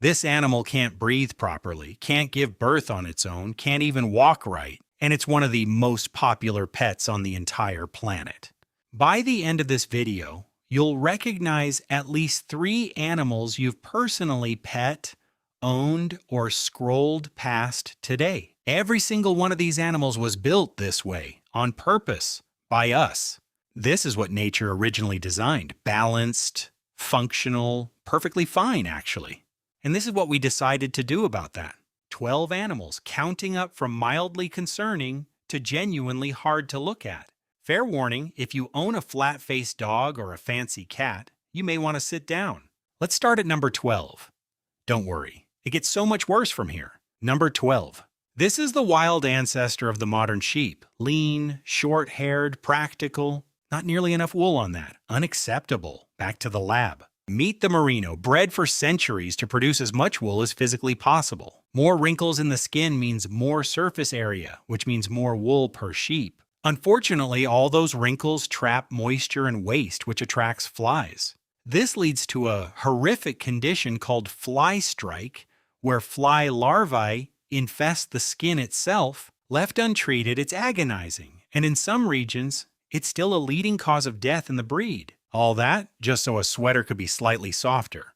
This animal can't breathe properly, can't give birth on its own, can't even walk right, and it's one of the most popular pets on the entire planet. By the end of this video, you'll recognize at least 3 animals you've personally pet, owned, or scrolled past today. Every single one of these animals was built this way, on purpose, by us. This is what nature originally designed. Balanced, functional, perfectly fine, actually. And this is what we decided to do about that. 12 animals, counting up from mildly concerning to genuinely hard to look at. Fair warning, if you own a flat-faced dog or a fancy cat, you may want to sit down. Let's start at number 12. Don't worry, it gets so much worse from here. Number 12. This is the wild ancestor of the modern sheep. Lean, short-haired, practical. Not nearly enough wool on that. Unacceptable. Back to the lab. Meet the merino, bred for centuries to produce as much wool as physically possible. More wrinkles in the skin means more surface area, which means more wool per sheep. Unfortunately, all those wrinkles trap moisture and waste, which attracts flies. This leads to a horrific condition called fly strike, where fly larvae infest the skin itself. Left untreated, it's agonizing, and in some regions, it's still a leading cause of death in the breed. All that just so a sweater could be slightly softer.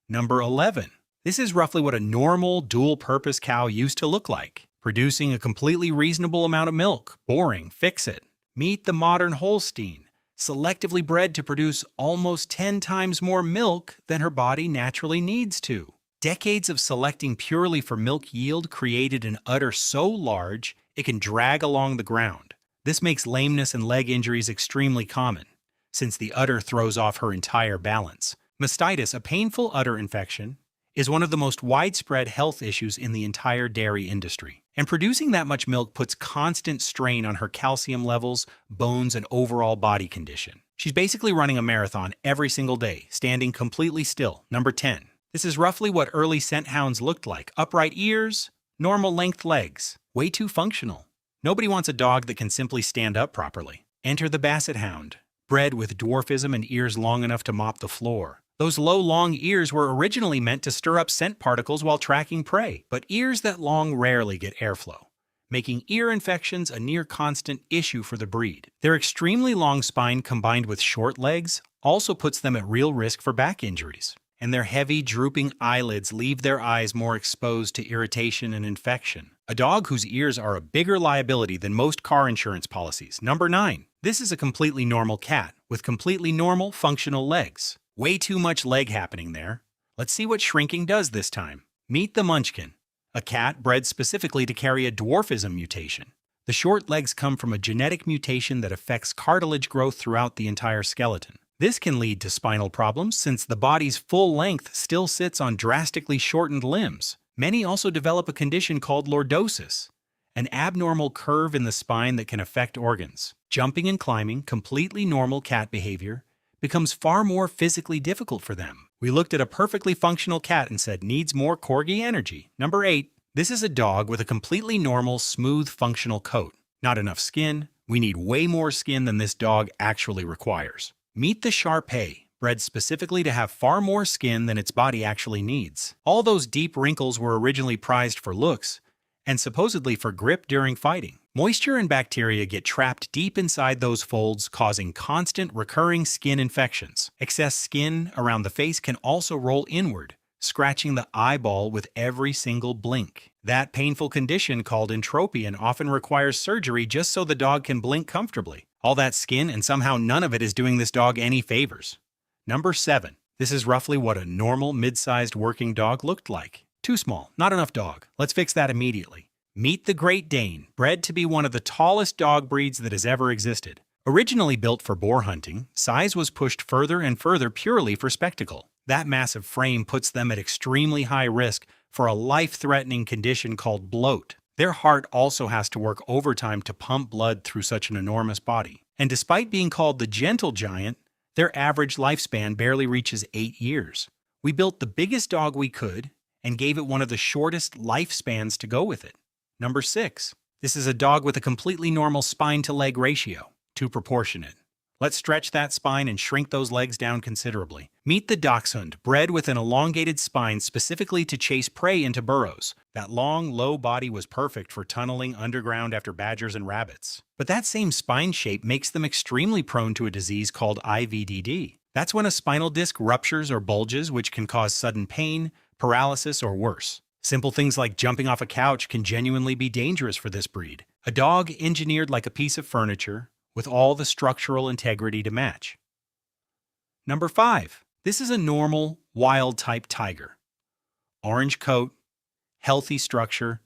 Number 11. This is roughly what a normal dual-purpose cow used to look like, producing a completely reasonable amount of milk. Boring, fix it. Meet the modern Holstein, selectively bred to produce almost 10 times more milk than her body naturally needs to. Decades of selecting purely for milk yield created an udder so large it can drag along the ground. This makes lameness and leg injuries extremely common, since the udder throws off her entire balance. Mastitis, a painful udder infection, is one of the most widespread health issues in the entire dairy industry. And producing that much milk puts constant strain on her calcium levels, bones, and overall body condition. She's basically running a marathon every single day, standing completely still. Number 10. This is roughly what early scent hounds looked like. Upright ears, normal length legs. Way too functional. Nobody wants a dog that can simply stand up properly. Enter the Basset Hound, bred with dwarfism and ears long enough to mop the floor. Those low, long ears were originally meant to stir up scent particles while tracking prey, but ears that long rarely get airflow, making ear infections a near-constant issue for the breed. Their extremely long spine combined with short legs also puts them at real risk for back injuries, and their heavy, drooping eyelids leave their eyes more exposed to irritation and infection. A dog whose ears are a bigger liability than most car insurance policies. Number 9. This is a completely normal cat with completely normal, functional legs. Way too much leg happening there. Let's see what shrinking does this time. Meet the Munchkin, a cat bred specifically to carry a dwarfism mutation. The short legs come from a genetic mutation that affects cartilage growth throughout the entire skeleton. This can lead to spinal problems since the body's full length still sits on drastically shortened limbs. Many also develop a condition called lordosis, an abnormal curve in the spine that can affect organs. Jumping and climbing, completely normal cat behavior, becomes far more physically difficult for them. We looked at a perfectly functional cat and said needs more corgi energy. Number 8. This is a dog with a completely normal, smooth, functional coat. Not enough skin. We need way more skin than this dog actually requires. Meet the Shar-Pei, bred specifically to have far more skin than its body actually needs. All those deep wrinkles were originally prized for looks, and supposedly for grip during fighting. Moisture and bacteria get trapped deep inside those folds, causing constant, recurring skin infections. Excess skin around the face can also roll inward, scratching the eyeball with every single blink. That painful condition, called entropion, often requires surgery just so the dog can blink comfortably. All that skin, and somehow none of it is doing this dog any favors. Number 7. This is roughly what a normal, mid-sized working dog looked like. Too small, not enough dog. Let's fix that immediately. Meet the Great Dane, bred to be one of the tallest dog breeds that has ever existed. Originally built for boar hunting, size was pushed further and further purely for spectacle. That massive frame puts them at extremely high risk for a life-threatening condition called bloat. Their heart also has to work overtime to pump blood through such an enormous body. And despite being called the gentle giant, their average lifespan barely reaches 8 years. We built the biggest dog we could and gave it one of the shortest lifespans to go with it. Number 6. This is a dog with a completely normal spine-to-leg ratio, too proportionate. Let's stretch that spine and shrink those legs down considerably. Meet the dachshund, bred with an elongated spine specifically to chase prey into burrows. That long, low body was perfect for tunneling underground after badgers and rabbits. But that same spine shape makes them extremely prone to a disease called IVDD. That's when a spinal disc ruptures or bulges, which can cause sudden pain, paralysis, or worse. Simple things like jumping off a couch can genuinely be dangerous for this breed. A dog engineered like a piece of furniture, with all the structural integrity to match. Number 5. This is a normal, wild-type tiger. Orange coat, healthy structure,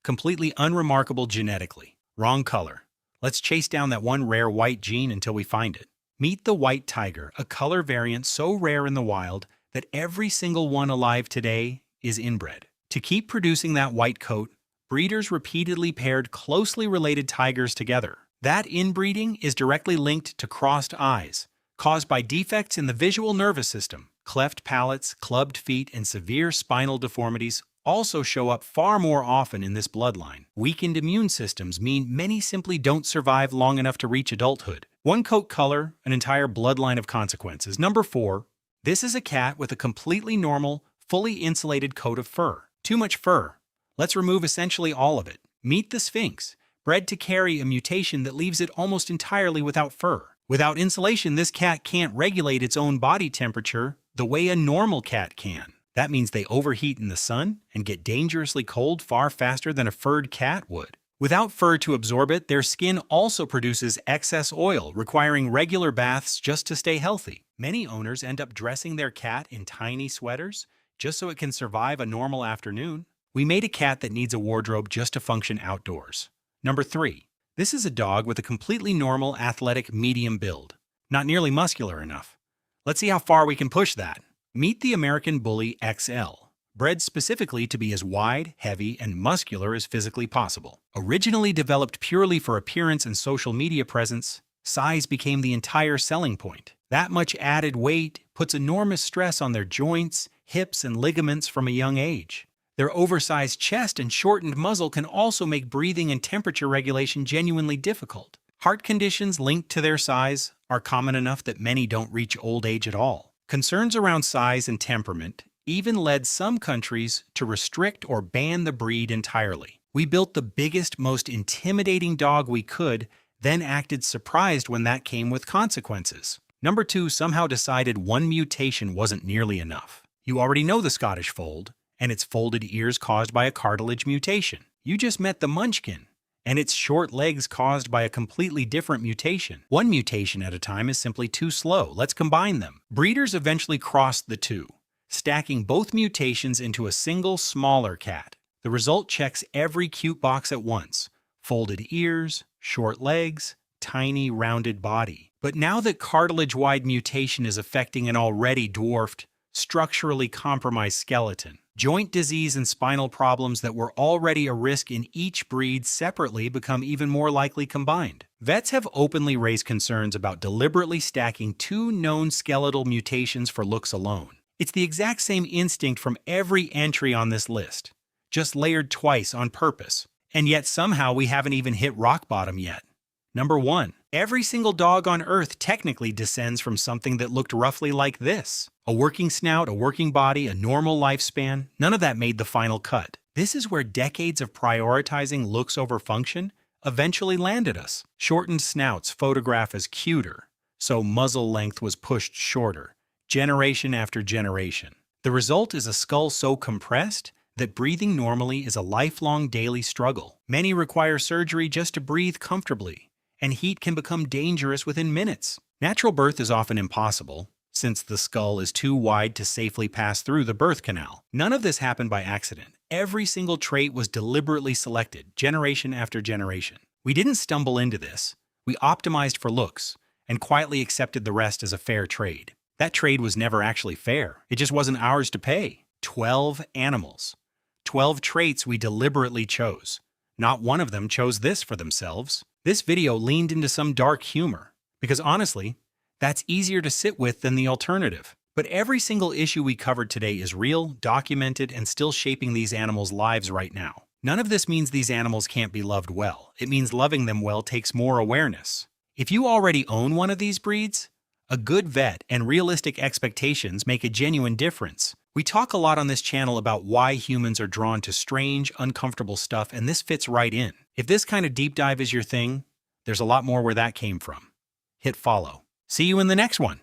completely unremarkable genetically. Wrong color. Let's chase down that one rare white gene until we find it. Meet the white tiger, a color variant so rare in the wild that every single one alive today is inbred. To keep producing that white coat, breeders repeatedly paired closely related tigers together. That inbreeding is directly linked to crossed eyes, caused by defects in the visual nervous system. Cleft palates, clubbed feet, and severe spinal deformities also show up far more often in this bloodline. Weakened immune systems mean many simply don't survive long enough to reach adulthood. One coat color, an entire bloodline of consequences. Number 4. This is a cat with a completely normal, fully insulated coat of fur. Too much fur. Let's remove essentially all of it. Meet the Sphinx, bred to carry a mutation that leaves it almost entirely without fur. Without insulation, this cat can't regulate its own body temperature the way a normal cat can. That means they overheat in the sun and get dangerously cold far faster than a furred cat would. Without fur to absorb it, their skin also produces excess oil, requiring regular baths just to stay healthy. Many owners end up dressing their cat in tiny sweaters just so it can survive a normal afternoon. We made a cat that needs a wardrobe just to function outdoors. Number 3. This is a dog with a completely normal, athletic, medium build. Not nearly muscular enough. Let's see how far we can push that. Meet the American Bully XL, bred specifically to be as wide, heavy, and muscular as physically possible. Originally developed purely for appearance and social media presence, size became the entire selling point. That much added weight puts enormous stress on their joints, hips, and ligaments from a young age. Their oversized chest and shortened muzzle can also make breathing and temperature regulation genuinely difficult. Heart conditions linked to their size are common enough that many don't reach old age at all. Concerns around size and temperament even led some countries to restrict or ban the breed entirely. We built the biggest, most intimidating dog we could, then acted surprised when that came with consequences. Number 2 somehow decided one mutation wasn't nearly enough. You already know the Scottish fold, and its folded ears caused by a cartilage mutation. You just met the Munchkin, and its short legs caused by a completely different mutation. One mutation at a time is simply too slow. Let's combine them. Breeders eventually crossed the two, stacking both mutations into a single, smaller cat. The result checks every cute box at once. Folded ears, short legs, tiny, rounded body. But now that cartilage-wide mutation is affecting an already dwarfed, structurally compromised skeleton, joint disease and spinal problems that were already a risk in each breed separately become even more likely combined. Vets have openly raised concerns about deliberately stacking two known skeletal mutations for looks alone. It's the exact same instinct from every entry on this list, just layered twice on purpose. And yet somehow we haven't even hit rock bottom yet. Number 1. Every single dog on Earth technically descends from something that looked roughly like this. A working snout, a working body, a normal lifespan, none of that made the final cut. This is where decades of prioritizing looks over function eventually landed us. Shortened snouts photograph as cuter, so muzzle length was pushed shorter, generation after generation. The result is a skull so compressed that breathing normally is a lifelong daily struggle. Many require surgery just to breathe comfortably, and heat can become dangerous within minutes. Natural birth is often impossible, since the skull is too wide to safely pass through the birth canal. None of this happened by accident. Every single trait was deliberately selected, generation after generation. We didn't stumble into this. We optimized for looks, and quietly accepted the rest as a fair trade. That trade was never actually fair. It just wasn't ours to pay. 12 animals. 12 traits we deliberately chose. Not one of them chose this for themselves. This video leaned into some dark humor, because honestly, that's easier to sit with than the alternative. But every single issue we covered today is real, documented, and still shaping these animals' lives right now. None of this means these animals can't be loved well. It means loving them well takes more awareness. If you already own one of these breeds, a good vet and realistic expectations make a genuine difference. We talk a lot on this channel about why humans are drawn to strange, uncomfortable stuff, and this fits right in. If this kind of deep dive is your thing, there's a lot more where that came from. Hit follow. See you in the next one.